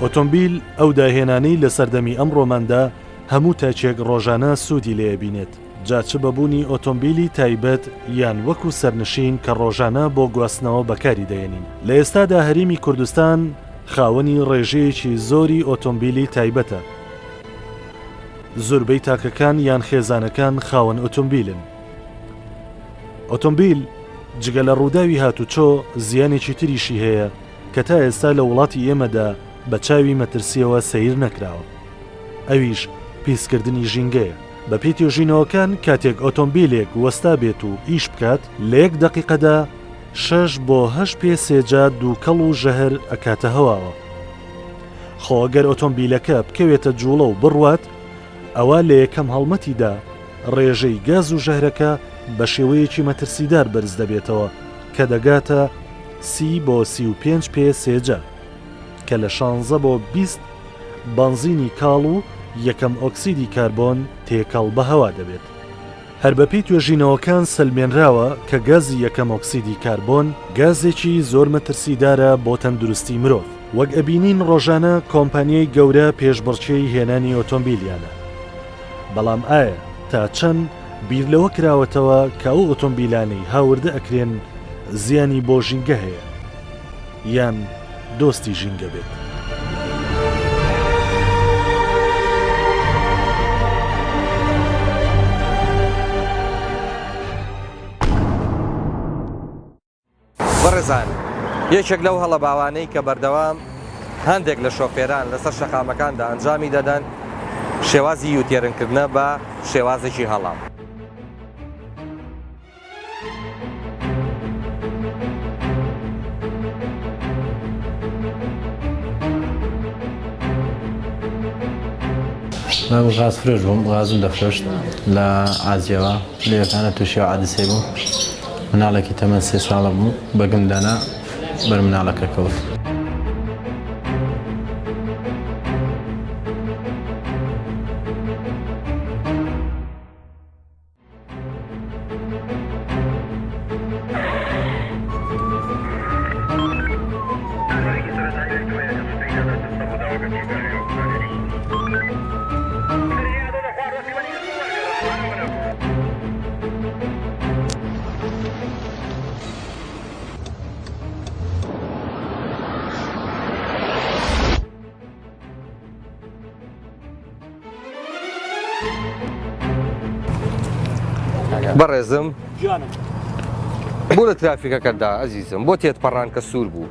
ئۆتۆمبیل ئەو داهێنانەی لە سەردەمی ئەمڕۆماندا هەموو تاچێک ڕۆژانە سوودی لێ بینێت. جا چ بەبوونی ئۆتۆمبیلی تایبەت یان وەکو سەرنشین کە ڕۆژانە بۆ گواستنەوە بەکاری دەێنین. لە ئێستادا هەرێمی کوردستان خاوەنی ڕێژەیەکی زۆری ئۆتۆمبیلی تایبەتە. زۆربەی تاکەکان یان خێزانەکان خاوەن ئۆتۆمبیلن. ئۆتۆمبیل جگە لە ڕووداوی هاتوچۆ زیانێکی تریشی هەیە کە تا ئێستا لە وڵاتی ئێمەدا بە چاوی مەترسیەوە سەیر نەکراوە. ئەویش پیسکردنی ژینگەیە. بە پێی توێژینەوەکان کاتێک ئۆتۆمبیلێک وەستا بێت و ئیش بکات لە 1 دەقیقەدا 6 بۆ 8 پێسێجا دووکەڵ و ژەهر ئەکاتە هەواوە. خۆ ئەگەر ئۆتۆمبیلەکە بکەوێتە جوڵە و بڕوات ئەوە لە یەکەم هەڵمەتیدا ڕێژەی گاز و ژەهرەکە بە شێوەیەکی مەترسیدار بەرز دەبێتەوە کە دەگاتە 30 بۆ 35 پێسێجا کە لە 16 بۆ 20 بنزینی کاڵ و یەکەم ئۆکسیدی کاربۆن تێکەڵ بە هەوا دەبێت. هەر بەپێی توێژینەوەکان سەلمێنراوە کە گازی یەکەم ئۆکسیدی کاربۆن گازێکی زۆر مەترسیدارە بۆ تەندروستی مرۆڤ. وەک ئەبینین ڕۆژانە کۆمپانیای گەورە پێشبڕکێی هێنانی ئۆتۆمبیلیانە. بەڵام ئایا تا چەند بیر لەوە کراوەتەوە کە ئەو ئۆتۆمبیلانەی هاوردە ئەکرێن زیانی بۆ ژینگە هەیە یان دۆستی ژینگە بێت. بەڕێزان، یەکێک لەو هەڵە باوانەی کە بەردەوام هەندێک لە شۆفێران لەسەر شەقامەکاندا ئەنجامی دەدەن شێوازی یوتێرنکردنە بە شێوازێکی هەڵام. من غاز فرۆش بووم، غازم دەفرۆشت لە ئازیەوە لێوەکانە تووشی عادسێ بوو. مناڵێکی تەمەن 3 ساڵە بوو بەگمدانا بەر مناڵەکە کەوت. بەڕێزم بۆ لە ترافیکەکەدا ئەزیزم بۆ تێتپەڕان کە سوور بوو.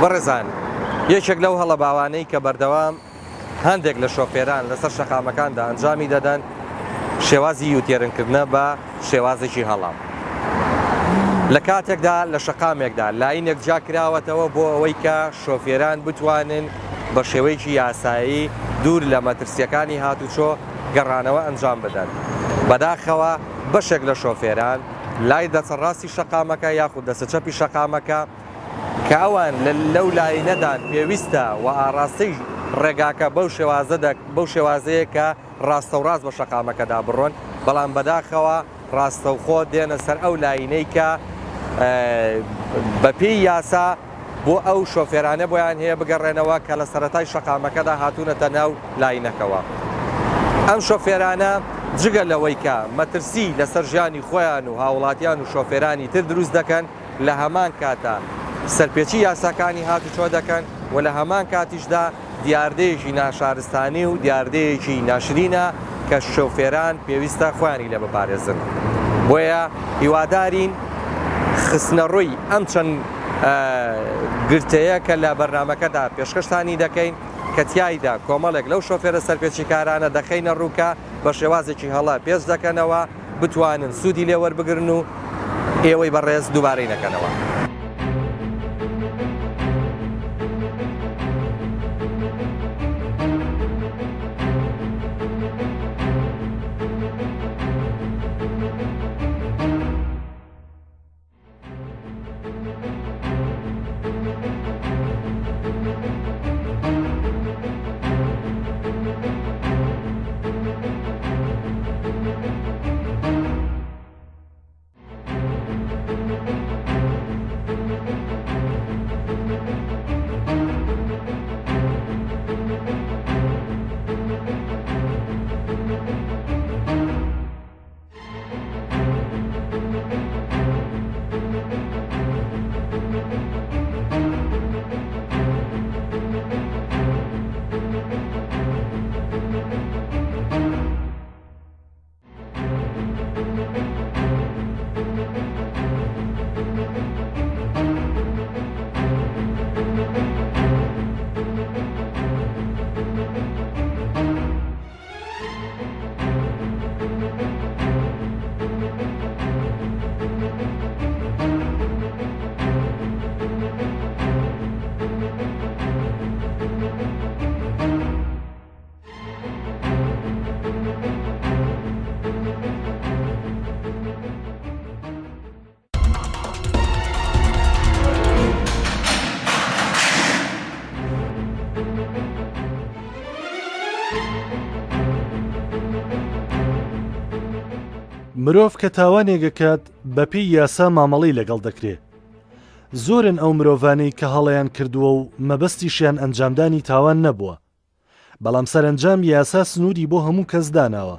بەڕێزان، یەکێک لەو هەڵە باوانەی کە بەردەوام هەندێک لە شۆفێران لەسەر شەقامەکاندا ئەنجامی دەدەن شێوازی یوتێرنکردنە بە شێوازێکی هەڵام. لە کاتێکدا لە شەقامێکدا لاینێک جا کراوەتەوە بۆ ئەوەی کە شۆفێران بتوانن بە شێوەیەکی یاسایی دوور لە مەترسیەکانی هاتوچۆ گەڕانەوە ئەنجام بدەن. بەداخەوە بەشێک لە شۆفێران لای دەچەڕاستی شەقامەکە یاخود دەسەچەپی شەقامەکە کە ئەوان لەو لاینەدان پێویستە و ئاڕاستی ڕێگاکە بەو شێوازەیە کە ڕاستە و ڕاست بە شەقامەکەدا بڕۆن، بەڵام بەداخەوە ڕاستەوخۆ دێنە سەر ئەو لاینەی کە بەپێی یاسا بۆ ئەو شۆفێرانە بۆیان هەیە بگەڕێنەوە کە لە سەرەتای شەقامەکەدا هاتوونەتە ناو لاینەکەوە. ئەم شۆفێرانە جگە لەوەی کە مەترسی لەسەر ژیانی خۆیان و هاوڵاتیان و شۆفێرانی تر دروست دەکەن، لە هەمان کاتە سەرپێچی یاساکانی هاتوچۆ دەکەن و لە هەمان کاتیشدا دیاردەیەکی ناشارستانی و دیاردەیەکی ناشرینە کە شۆفێران پێویستە خۆیانی لێ بپارێزن. بۆیە هیوادارین خستنە ڕووی ئەم چەند گرتەیە کە لە بەرنامەکەدا پێشکەشتانی دەکەین کە تیایدا کۆمەڵێک لەو شۆفێرە سەرپێچی کارانە دەخەینە ڕووکە بە شێوازێکی هەڵا پێش دەکەنەوە بتوانن سوودی لێوەربگرن و ئێوەی بەڕێز دووبارەی نەکەنەوە. مرۆڤ کە تاوانێگەکات بەپێی یاسا مامەڵەی لەگەڵ دەکرێت. زۆرن ئەو مرۆڤانەی کە هەڵەیان کردووە و مەبەستیشیان ئەنجامدانی تاوان نەبووە، بەڵام سەرنجام یاسا سنووری بۆ هەموو کەس داناوە.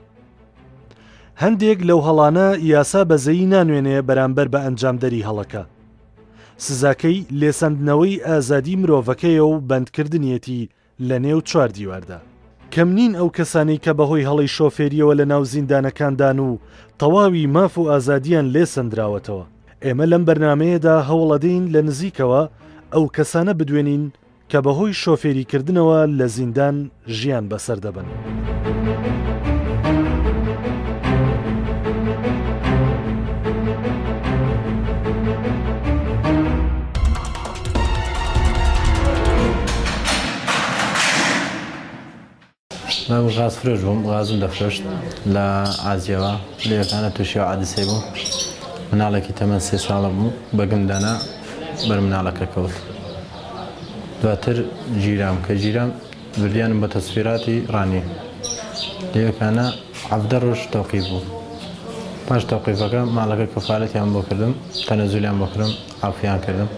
هەندێک لەو هەڵانە یاسا بەزەیی نانوێنێ بەرامبەر بە ئەنجامدەری هەڵەکە. سزاکەی لێسەندنەوەی ئازادی مرۆڤەکەیە و بەندکردنیەتی لە نێو چوار دیواردا. کەم نین ئەو کەسانی کە بەهۆی هەڵی شۆفێریەوە لە ناو زیندانەکاندان و تەواوی ماف و ئازادیان لێسەندراوەتەوە. ئێمە لەم بەرنمەیەدا هەوڵەدەین لە نزیکەوە ئەو کەسانە بدوێنین کە بەهۆی شۆفێریکردنەوە لە زیندان ژیان بەسەر دەبن. من غاز فرۆش بووم، غازم دەفرۆشت لە ئازیەوە لێەکانە تووشی عادسەی بوو. مناڵێکی تەمەەن 3 ساڵە بوو، بەگمدانا بەر مناڵەکە کەوت. دواتر گیرام کە گیرام بردیانم بە تەسفیراتی ڕانی. لێەکانە 17 ڕۆژ تەوقیف بوو. پاش تەوقیفەکە ماڵەکە کەفالەتیان بۆ کردم، تەنەزولیان بۆ کردم، عافیان کردم.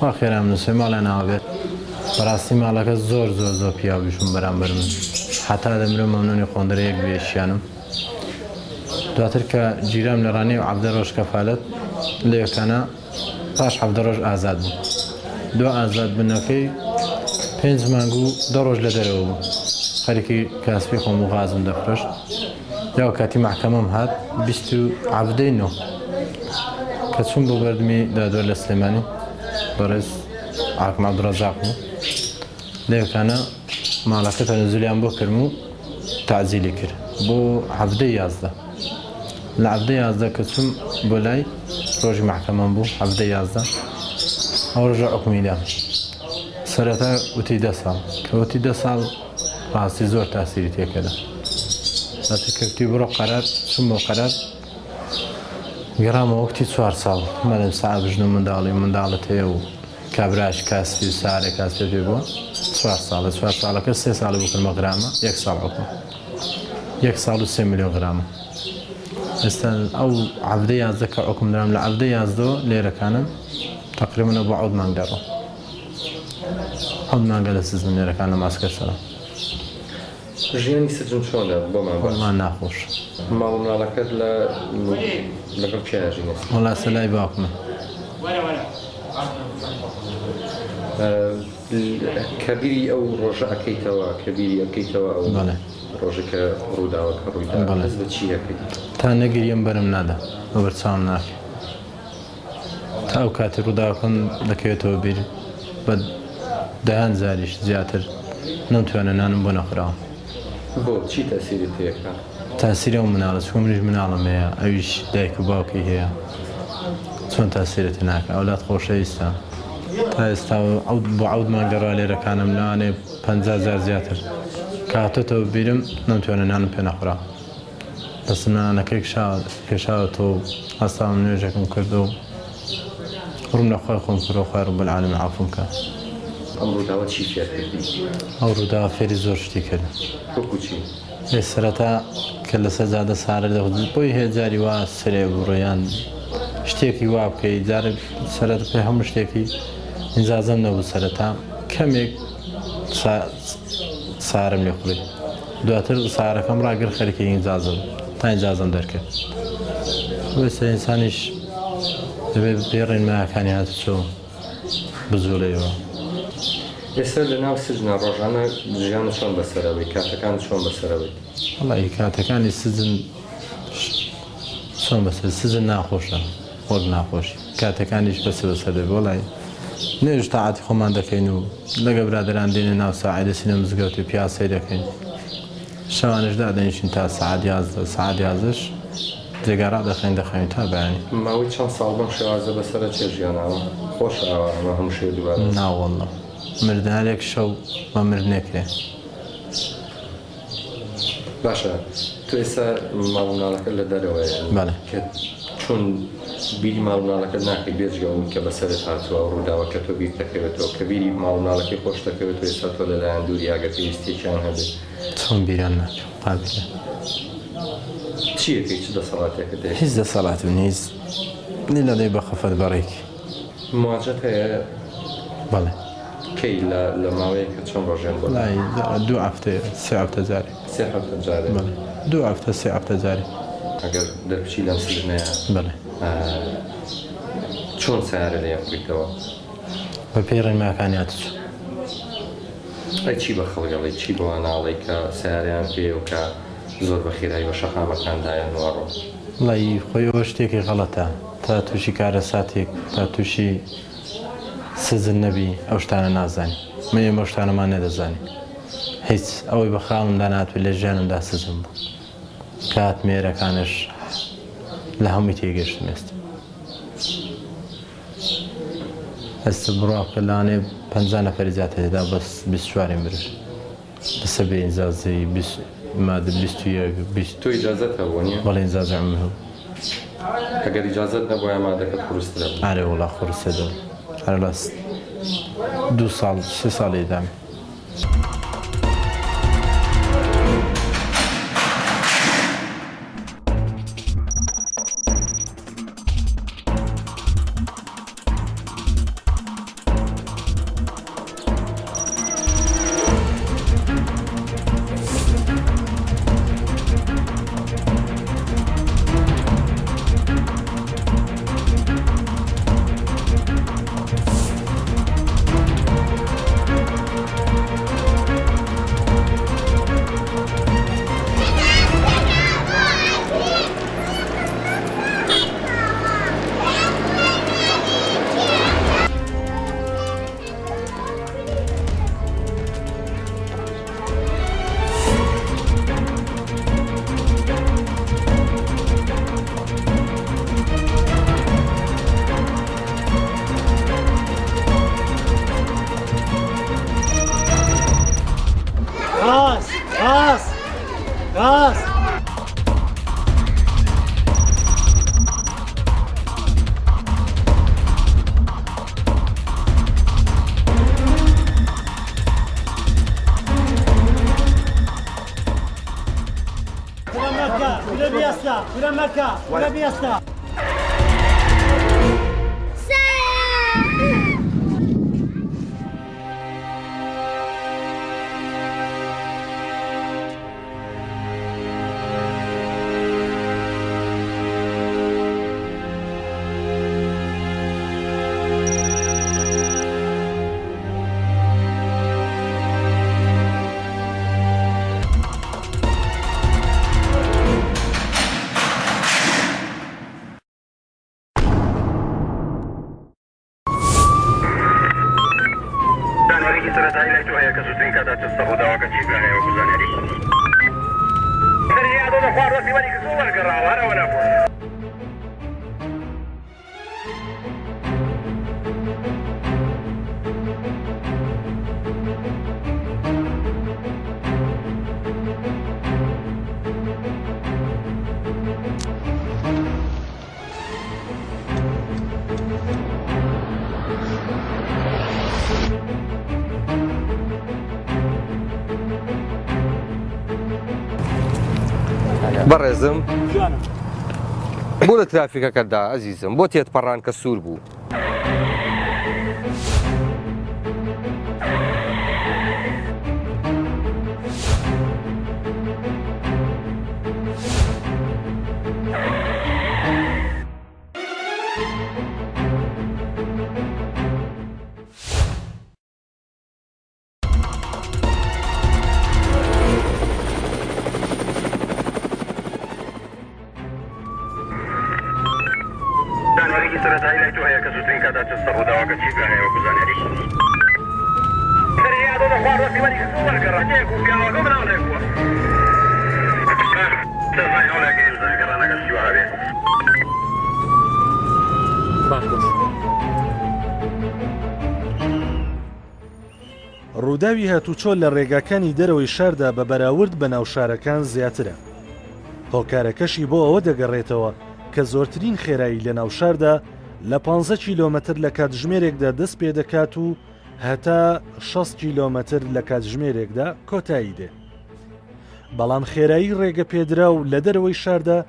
وا خێرام نووسێ ماڵیان ناوابێت. بەڕاستی ماڵەکە زۆر زۆر زۆر پیاویشم بەرامبەر من. حتا دەمرم مەمنونی خۆندرەیەک بێشیانم. دواتر کە گیرام لە ڕانی و 17 ڕۆژ کەفالەت لێەکانە پاش 17 ڕۆژ ئازاد بوو. دو ئازاد بنەکەی 5 مانگ و 10 ڕۆژ لە دەرەوە بوو. خەریکی کاسپی خۆم و غازم دەفرۆشت. یا کاتی محکەمەم هات 27 کە چوون بۆ بەردمی دادوەر لە سلێمانی بەڕێز حاکم عەبدوڕەزاق بوو. لێەکانە ماڵەکە تەنەزولیان بۆ کردم و تعزیلی کرد بۆ 11 لە 11 کە چوم بۆ لای ڕۆژی محکەمەم بوو 11 ئەو ڕۆژە حکمیدا سەرەتا وتی 10 ساڵ کە وتی 10 ساڵ ڕاستی زۆر تاسیری تێکەدا. کەوتی بڕۆ قەرار چوم بۆ قەرار گەڕامە وەکتی 4 ساڵ مەلەم سەعات بژن و منداڵت هەیە و کابراش کاسپی و سارێک کاسپێ پێ بووە 4 ساڵ لە 4 ساڵەکە 3 ساڵی بکردمە غرامە 1 ساڵ حکم 1 ساڵ و 3 میلیۆن غرامە. ئێستا ئەو 11 کە حکم دام لە 11 لێرەکانم تقریبا بۆ 10 مانگ دەڕۆ 10 مانگە لە سزن لێرەکان لە ماسکەسەرە. ژیانی سجن چۆنە بۆمان ناخۆش. ماڵ مناڵەکەت لەگەڵ کێژینە وڵا سەلای باوکمە. کەبیری ئەو ڕۆژە ئەەکەیتەوە کەبیری ئەەکەیتەوە ئەو ڕۆژەکە ڕووداوەکە ڕوویدا بە چی ئەەکەیت تا نەگیریم بەرم نادا بە بەرچاوم ناکە تا ئەو کاتی ڕووداوەکەم دەکەوێتەوە بیر بە دەهان زاریش زیاتر نەمتوانە نانم بۆ نەخراوە. بۆ چی تەسیری تێکە؟ تاسیری ئەو مناڵە چۆن منیش مناڵم هەیە ئەویش دایک و باوکی هەیە چۆن تاسیرەتی ناکە ئەولاد خۆشەویستە. تا ئێستا بۆ 10 مانگ دەڕوا لێرەکانم لەوانێ 50,000 زیاتر کاتۆتەوە بیرم نەمتوانە نانم پێ نەخورا. دەستم نانەکەی کێشاوەتەوە هەستاوم نوێژێکم کرد و ڕووم لە خۆی خۆم کرد و خۆی ڕەب العالەمین عەفوم کە. ئەم ڕووداوە چی فێر کردی؟ ئەو ڕووداوە فێری زۆر شتی کرد. وەکو چی؟ لێ سەرەتا کە لە سەرجادە سارە دەخوت بۆی هەیە جاری وا سرێ بڕۆیان شتێکی وا بکەی جارێک سەرەتا پێ هەموو شتێکی ئینجازەم نەبوو سەرەتا کەمێک سارم لێ خوڕی. دواتر سارەکەم ڕاگر خەریکی ئینجازم تا ئینجازم دەرکرد. وێستا ئینسانیش دەبێت بێڕێن مایەکانی هاتوچۆ بزوڵەیەوە. ئێستا لە ناو سجنە ڕۆژانە ژیانە چۆن بەسەرەوەی کاتەکان چۆن بەسەرەوەی؟ وەڵی کاتەکانی سجن چۆن بەسەر سجن ناخۆشە وەک ناخۆشی کاتەکانیش بەسە بەسەر دەبێت. وەڵی نوێژ تاعاتی خۆمان دەکەین و لەگە برادران دێنێ ناو ساعەدە سینە مزگەوت و پیاسەی دەکەین. شەوانش دادەنیشین تا ساعات 11 ساعات 11ش جێگارا دەخەین تا بەیانی. ماوەی چەند ساڵ بەم شێوازە بەسەرە چێ ژیاناوە؟ خۆش ئاوانەوە هەموو شێ دووبارە؟ ناوەڵڵە مردنارێک شەو بە مردنێکرێ. باشە تو ئێستا ماڵ مناڵەکە لە دەرەوەیە کە چۆن بیری ماڵ مناڵەکە ناکەی بێجگە ئەوم کە بەسەرت هاتووە ڕووداوەکە تۆ بیر دەکەوێتەوە کە بیری ماڵ مناڵەکەی خۆش دەکەوێتەوە ئێستا تۆ لەلایەن دووری ئاگە پێویستێکیان هەبێت چۆن بیریان ناکەم قابلە چیەکەی چ دەسەڵاتێکە دێت هیچ دەسەڵات نیز لە دەی بە خەفەت بەڕێکی مواجهت هەیە بەڵێ کەی لە ماوەیەکە چەند ڕۆژێن بۆ لای 2 هەفتەیە 3 هەفتە جارێ 3 هەفتە جارێ بەڵێ 2 هەفتە 3 هەفتە جارێ ئەگەر دەرپچی لەم سزنەیە بەڵێ چۆن سیارە لێ بکەوە بە پێی ڕێنماکانیات چوو ئەی چی بە خەڵگەڵی چی بۆ ناڵی کە سیاریان پێ و کە زۆر بە خێرایی بە شەقامەکاندایە نوڕۆ وڵی خۆیەوە شتێکی غەڵەتە تا تووشی کارە ساتێک تا تووشی سزن نەبی ئەو شتانە نازانی من ئێمە شتانەمان نەدەزانی هیچ ئەوەی بە خاڵمدا ناتوێت لە ژیانمدا سزم بوو کات مێرەکانش لە هەمووی تێگەشتم ئێستا ئەستا بڕاکە لاانێ 50 نەفەری زیاتر هێدا بەس 24 برش لەسەر بێ ئینزازی مادە 21 تۆ ئیجازەت هەبوو نیە بەڵێ ئینزازی عەمە هەبوو ئەگەر ئیجازەت نەبووە مادەکەت قورسترە بوو ئارێ وڵا خورسەدە هەر لە 2 ساڵ 3 ساڵی دامی غاز كرة مكة كرة بيستا بەڕێزم بۆ لە ترافیکەکەتدا ئەزیزم بۆ تێتپەڕان کە سوور بوو ڕووداوی هاتوچۆ لە ڕێگاکانی دەرەوەی شاردا بە بەراورد بە ناو شارەکان زیاترە. هۆکارەکەشی بۆ ئەوە دەگەڕێتەوە کە زۆرترین خێرایی لە ناو شاردا لە 15 کیلۆمەتر لە کاتژمێرێکدا دەست پێ دەکات و هەتا 6 کیلۆمەتر لە کاتژمێرێکدا کۆتایی دێ. بەڵام خێرایی ڕێگە پێدرا و لە دەرەوەی شاردا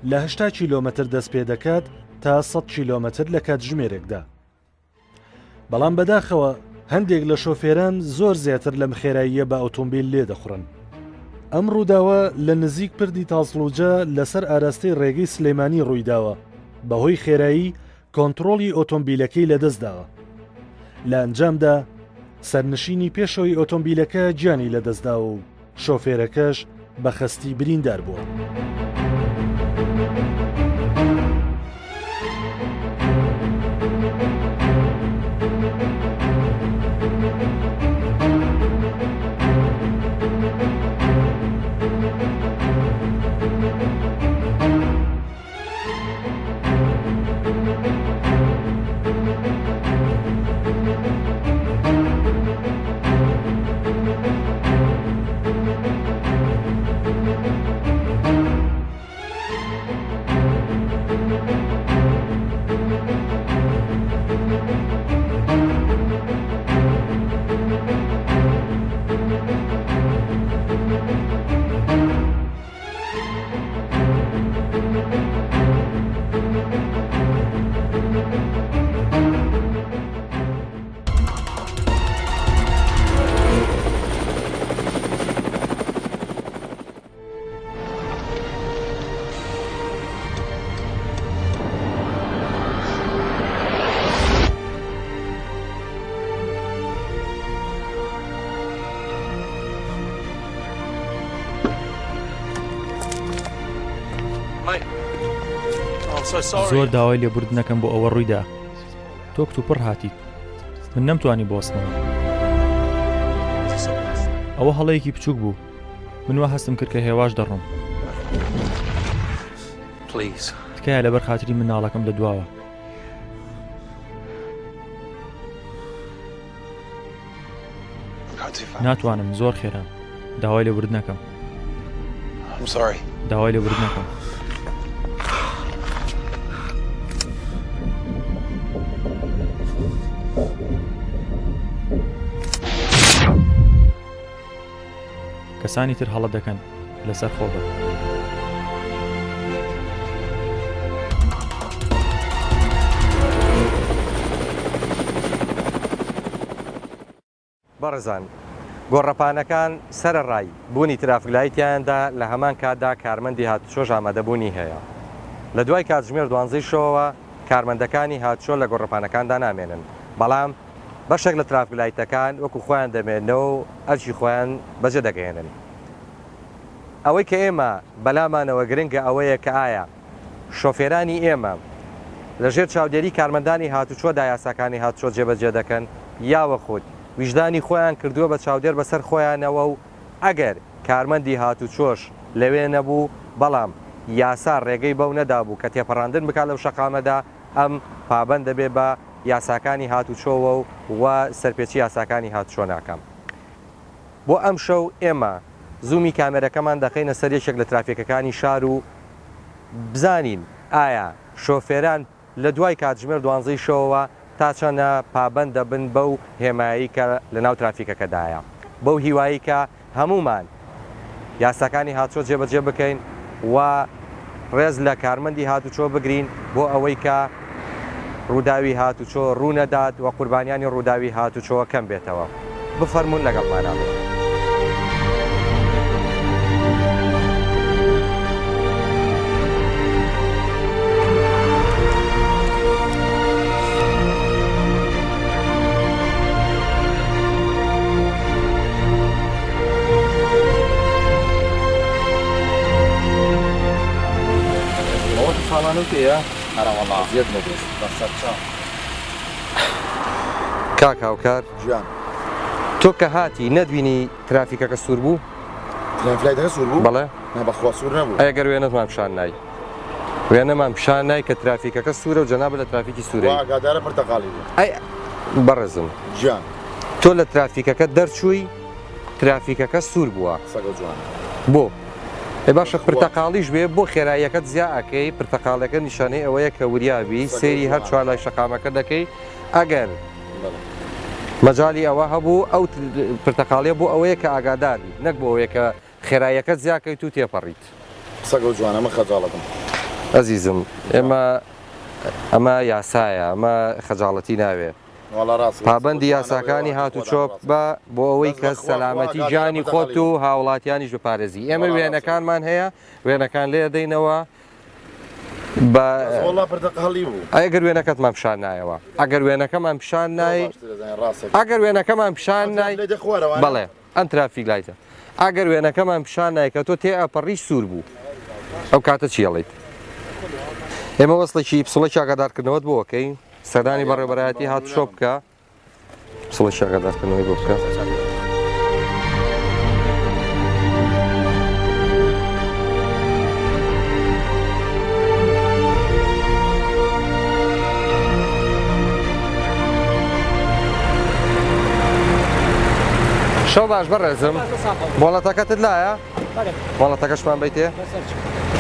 لە 80 کیلۆمەتر دەست پێ دەکات تا 100 کیلۆمەتر لە کاتژمێرێکدا. بەڵام بەداخەوە هەندێک لە شۆفێران زۆر زیاتر لەم خێراییە بە ئۆتۆمبیل لێ دەخڕن. ئەم ڕووداوە لە نزیک پردی تاسڵوجە لەسەر ئاراستەی ڕێگەی سلەیمانی ڕوویداوە بەهۆی خێرایی کۆنتڕۆڵی ئۆتۆمبیلەکەی لەدەستداوە. لە ئەنجامدا سەرنشینی پێشەوەی ئۆتۆمبیلەکە گیانی لەدەستداوە و شۆفێرەکەش بە خەستی بریندار بووە. زۆر داوای لێبوردنەکەم بۆ ئەوە ڕوویدا تۆ کتوپڕ هاتیت من نەمتوانی بۆستنەوە ئەوە هەڵەیەکی بچووک بوو من وا هەستم کرد کە هێواش دەڕۆم تکایە لەبەر خاتری مناڵەکەم لە دواوە ناتوانم زۆر خێرام داوای لێبوردنەکەم داوای لێبوردنەکەم کەسانی تر هەڵە دەکەن لەسەر خۆبە بەڕزان گۆڕەپانەکان سەرەڕای بوونی ترافیکلایتیاندا لە هەمان کاتدا کارمەندی هاتوچۆش ئامادەبوونی هەیە لە دوای کاتژمێر 12 شەوە کارمەندەکانی هاتوچۆ لە گۆڕەپانەکاندا نامێنن بەڵام بەشێک لە ترافیکلایتەکان وەکو خۆیان دەمێنەوە و ئەرچی خۆیان بەجێ دەگەێنن ئەوەی کە ئێمە بەلامانەوە گرنگە ئەوەیە کە ئایا شۆفێرانی ئێمە لەژێر چاودێری کارمەندانی هاتوچۆدا یاساکانی هاتوچۆ جێبەجێ دەکەن یاوە خۆت ویژدانی خۆیان کردووە بە چاودێر بەسەر خۆیانەوە و ئەگەر کارمەندی هاتوچۆش لەوێ نەبوو بەڵام یاسا ڕێگەی بەو نەدابوو کە تێپەڕاندن بکات لەو شەقامەدا ئەم پابەند دەبێ بە یاساکانی هاتوچۆوە و سەرپێچی یاساکانی هاتوچۆ ناکەم بۆ ئەم شەو ئێمە زوومی کامێرەکەمان دەخینە سەر یەکێک لە ترافیکەکانی شار و بزانین ئایا شۆفێران لە دوای کاتژمێر 12 شەوە تا چەنە پابەند دەبن بەو هێمایی کە لە ناو ترافیکەکەدایە بەو هیوایی کە هەمومان یاساکانی هاتوچۆ جێبەجێ بکەین و ڕێز لە کارمەندی هاتوچۆ بگرین بۆ ئەوەی کە ڕووداوی هاتوچۆ ڕوونەدات و قوربانیانی ڕووداوی هاتوچۆ کەم بێتەوە بفەرمونون لەگەڵمانە کاک هاوکار تۆ کە هاتی نەدوینی ترافیکەکە سوور بوو؟ ترافیکەکە سوور بوو؟ بەڵێ بەخوا سوور نەبوو ئەگەر وێنەتمان پیشان نای وێنەمان پیشان نای کە ترافیکەکە سوورە و جەنابە لە ترافیکی سوورە ئاگادارە پرتەقاڵی ئەی بەڕێزم گیان تۆ لە ترافیکەکە دەرچووی ترافیکەکە سوور بووە سەگە جوان بۆ ێ باشە پرتەقاڵیش بێ بۆ خێراییەکەت زیا ئەەکەی پرتەقاڵەکە نیشانەی ئەوەیە کە وریابی سێری هەر چوار لای شەقامەکە دەکەی ئەگەر مەجای ئەوە هەبوو ئەو پرتەقاڵیە بۆ ئەوەیە کە ئاگاداری نەک بۆ ئەوەیە کە خێراییەکەت زیاکەیت و تێپەڕیت. سەگە و جوانە ئەمە خەجاڵەتم. ئەزیزم ئەمە یاسایە، ئەمە خەجاڵەتی ناوێ. پابەندی یاساکانی هاتوچۆ بە بۆ ئەوەی کە سەلامەتی گیانی خۆت و هاوڵاتیانیش بپارێزی. ئێمە وێنەکانمان هەیە، وێنەکان لێ دەینەوە ئەگەر وێنەکەتمان پیشان نایەوە، ئەگەر وێنەکەمان پیشان نای، ئەگەر وێنەکەمان پیشان نای، بەڵێ ئەم ترافیک لایتە، ئەگەر وێنەکەمان پیشان نای کە تۆ تێ ئەپەڕی سوور بوو، ئەو کاتە چیڵیت؟ ئێمە وەسڵێکی پسڵێکی ئاگادارکردنەوەت بۆکەی سەردانی بەڕێوەبەرایەتی هاتوچۆ بکە، پسڵێکی ئاگادارکردنەوەی بۆ بکە. شەو باش بەڕێزم، مۆڵەتەکەتت لایە؟ مۆڵەتەکەشمان بیتێ؟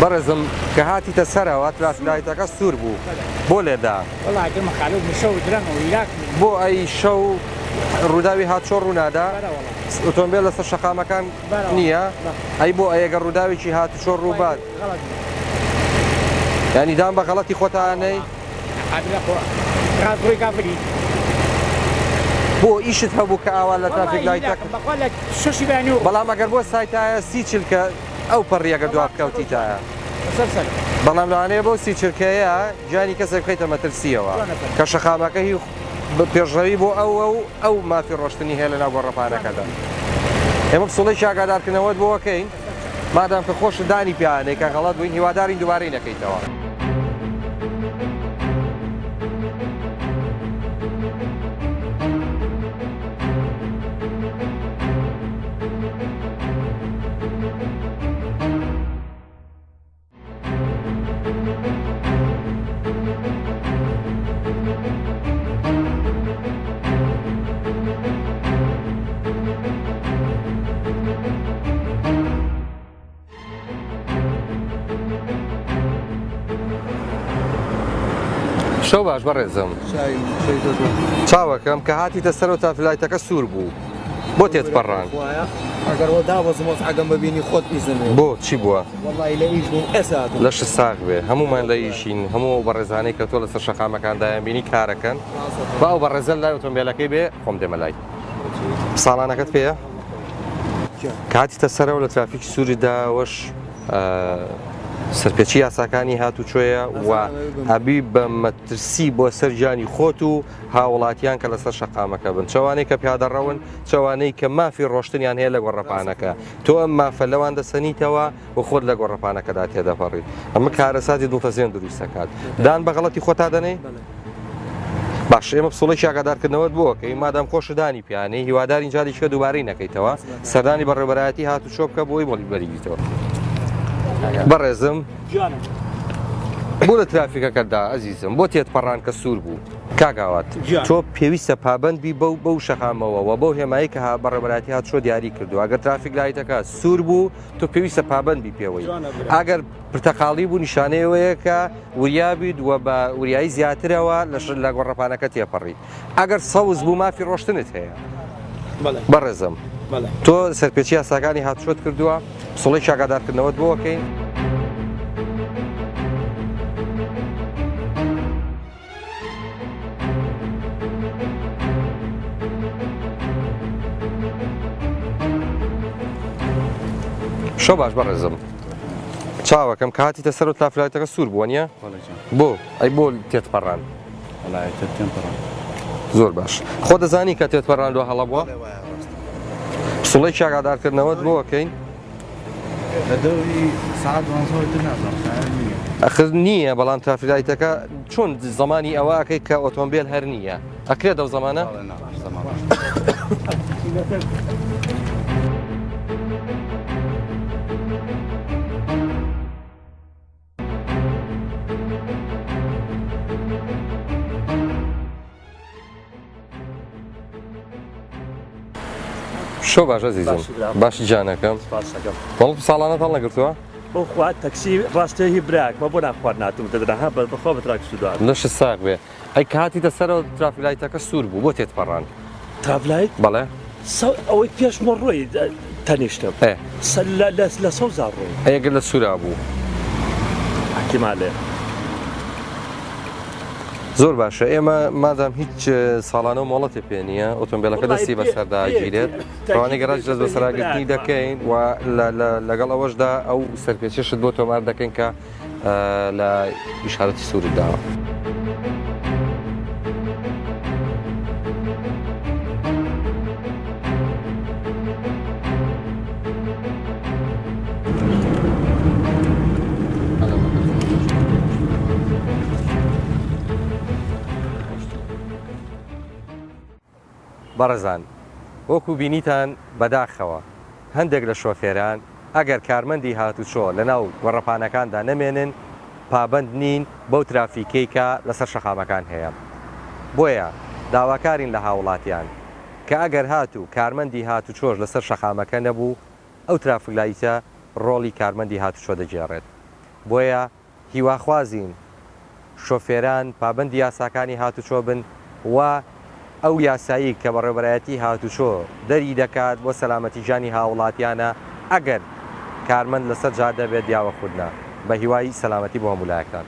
بەڕێزم کە هاتیتە سەرەوە ترافیکایتەکە سوور بوو، بۆ لێدا؟ بۆ ئەی شەو ڕووداوی هاتچۆ ڕوونادا؟ ئۆتۆمبیل لەسەر شەقامەکان نییە؟ ئەی بۆ ئەگە ڕووداوێکی هاتوچۆ ڕووبات؟ یعنی دام بە غەڵەتی خۆتانەی؟ بۆ ئیشت هەبوو کە ئاوا لە ترافیک لایتەکە بەڵام ئەگەر بۆ سایتایە سی چلکە ئەو پەڕیەگە دوا بکەوتیتایە، بەڵام لەوانەیە بۆ سی چرکەیە گیانی کەسێک بخەیتە مەترسیەوە کە شەقامەکە هی پێشڕەوی بۆ ئەو مافی ڕۆشتنی هەیە لە ناو گۆڕەپانەکەدا. ئێمە پسڵێکی ئاگادارکردنەوەت بۆەکەین مادام کە خۆش دانی پیانەی کە غەڵەت بووین هیوادارین دووبارەی نەکەیتەوە. شەو باش بەڕێزم، چاوەکەم کە هاتیتە سەر و تافلایتەکە سوور بوو، بۆ تێتپەڕان؟ ئەگەر دابەزمەوە عگەم ببینی خۆت میزنێ. بۆ چی بووە؟ وەڵی لە ئیش بووم ئێستا لەش ساغ بێ، هەمومان لە ئیشین، هەموو بەڕێزانەی کە تۆ لەسەر شەقامەکاندایان بینی کارەکەن، با ئەو بەڕێزە لای ئۆتۆمبیلەکەی بێ خۆم دێمە لای. ساڵانەکەت پێیە؟ کاتیتە سەرەوە لە ترافیکی سووریدا وەش سەرپێچی یاساکانی هاتوچۆیە و ئەبی بە مەترسی بۆ سەرجانی خۆت و هاوڵاتیان کە لەسەر شەقامەکە بن، چاوانەی کە پیادەڕەون، چاوانەی کە مافی ڕۆشتنیان هەیە لە گۆڕەپانەکە، تۆ ئەم مافە لەوان دەسەنیتەوە و خۆت لە گۆڕەپانەکەدا تێدەپەڕیت. ئەمە کارەساتی دڵتەزیێن دروستەکات. دان بە غەڵەتی خۆتا دەنێ؟ باش ئێمە پسڵێکی ئاگادارکردنەوەت بۆکەی مادام خۆشدانی پیانەی هیواداری جاریشکە دووبارەی نەکەیتەوە، سەردانی بەڕێوەبەرایەتی هاتوچۆ بکە بۆی بەریتەوە. بەڕێزم بۆ لە ترافیکەکەتدا ئەزیزم بۆ تێتپەڕان کە سوور بوو کاگاوات تۆ پێویستە پابندبی بەو شەقامەوە و بەو هێمایی کە بەڕێوەبەرایەتی هاتوچۆ دیاری کردو. ئەگەر ترافیک لایتەکە سوور بوو تۆ پێویستە پابندبی پێوەی، ئەگەر پرتەقاڵی بوو نیشانەیەوەیە کە وریابیت و بە وریایی زیاترەوە لە گۆڕەپانەکە تێپەڕیت. ئەگەر سەوز بوو مافی ڕۆشتنت هەیە. بەڕێزم تۆ سەرپێچی یاساکانی هاتوچۆت کردووە، پسڵەی ئاگادارکردنەوەت بۆکەین. شەو باش بەڕێزم، چاوەکەم کە هاتیتە سەر و تافلایتەکە سوور بووە نییە؟ بۆ ئەی بۆ تێتپەڕان؟ زۆر باش. خۆ دەزانی کە تێتپەڕان دۆ هەڵە بووە؟ پسڵەی ئاگادارکردنەوەت بۆکەین. ئەخر نییە، بەڵام ترافیلایتەکە چۆن زمانی ئەوەکەی کە ئۆتۆمبیل هەر نییە ئەکرێت ئەو زمانە؟ شۆ باش ئەزیزم، باشی جانەکەم. بەڵ ساڵانەتان نەگرتووە؟ بۆ خوات تەکسی ڕاستەیە براک بە بۆ ناخوارد ناتم دەدرا بەخۆ بە تراک سوودار لەش ساق بێ. ئەی کاتیتە سەرەوە ترافیلایتەکە سوور بوو بۆ تێتپەڕان؟ ترافلایت؟ بەڵێ ئەوەی پێش مەڕۆی تەنیشتم لە سەوزار ڕۆ ئەگەر لە سوورا بوو احتیمالێ زۆر باشە ئێمە مادام هیچ ساڵانە و مۆڵەتی پێ نییە ئۆتۆمبیلەکە دەستی بەسەرداگیرێت ڕوانەی گەڕاج دەست بەسەراگرتنی دەکەین و لەگەڵ ئەوەشدا ئەو سەرپێچشت بۆ تۆمار دەکەین کە لە ئیشارەتی سوورت داوە. بەڕێزان وەکو بینیتان بەداخەوە هەندێک لە شۆفێران ئەگەر کارمەندی هاتوچۆ لە ناو گۆڕەپانەکاندا نەمێنن پابند نین بەو ترافیکەی کە لەسەر شەقامەکان هەیە. بۆیە داواکارین لە هاوڵاتیان کە ئەگەر هاتوو کارمەندی هاتوچۆش لەسەر شەقامەکە نەبوو ئەو ترافیکلایتە ڕۆڵی کارمەندی هاتوچۆ دەگێڕێت. بۆیە هیواخوازین شۆفێران پابندی یاساکانی هاتوچۆ بن و ئەو یاسایی کە بەڕێوەبەرایەتی هاتوچۆ دەری دەکات بۆ سەلامەتی ژانی هاوڵاتیانە ئەگەر کارمەند لەسەر جا دەبێت دیاوە خودنا بە هیوای سەلامەتی بۆ هەمولایەکان.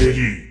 شێری